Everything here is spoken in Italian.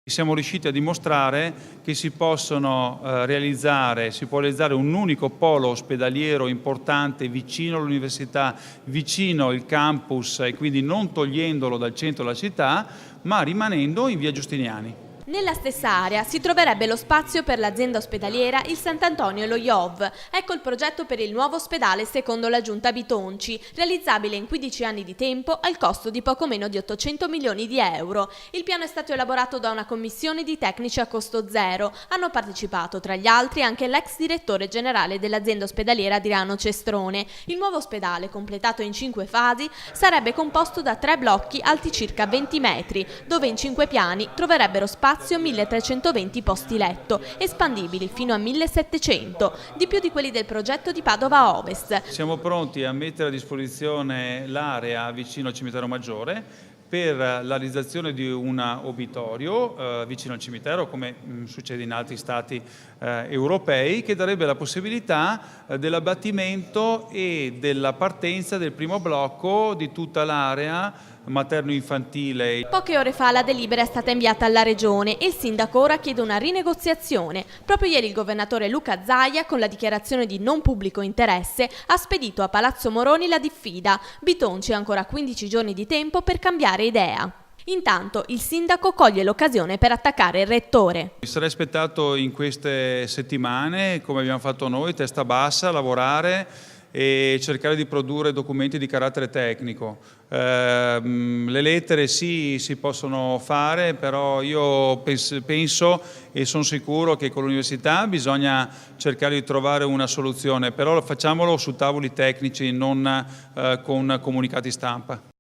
Siamo riusciti a dimostrare che si può realizzare un unico polo ospedaliero importante vicino all'università, vicino al campus e quindi non togliendolo dal centro della città, ma rimanendo in via Giustiniani. Nella stessa area si troverebbe lo spazio per l'azienda ospedaliera il Sant'Antonio e lo IOV. Ecco il progetto per il nuovo ospedale secondo la Giunta Bitonci, realizzabile in 15 anni di tempo al costo di poco meno di 800 milioni di euro. Il piano è stato elaborato da una commissione di tecnici a costo zero. Hanno partecipato tra gli altri anche l'ex direttore generale dell'azienda ospedaliera Adriano Cestrone. Il nuovo ospedale, completato in 5 fasi, sarebbe composto da 3 blocchi alti circa 20 metri, dove in 5 piani troverebbero spazio 1320 posti letto, espandibili fino a 1700, di più di quelli del progetto di Padova Ovest. Siamo pronti a mettere a disposizione l'area vicino al cimitero maggiore per la realizzazione di un obitorio vicino al cimitero, come succede in altri stati europei, che darebbe la possibilità dell'abbattimento e della partenza del primo blocco di tutta l'area materno-infantile. Poche ore fa la delibera è stata inviata alla Regione e il sindaco ora chiede una rinegoziazione. Proprio ieri il governatore Luca Zaia, con la dichiarazione di non pubblico interesse, ha spedito a Palazzo Moroni la diffida. Bitonci ha ancora 15 giorni di tempo per cambiare idea. Intanto il sindaco coglie l'occasione per attaccare il rettore. Mi sarei aspettato in queste settimane, come abbiamo fatto noi, testa bassa, lavorare e cercare di produrre documenti di carattere tecnico. Le lettere sì, si possono fare, però io penso e sono sicuro che con l'università bisogna cercare di trovare una soluzione, però facciamolo su tavoli tecnici, non con comunicati stampa.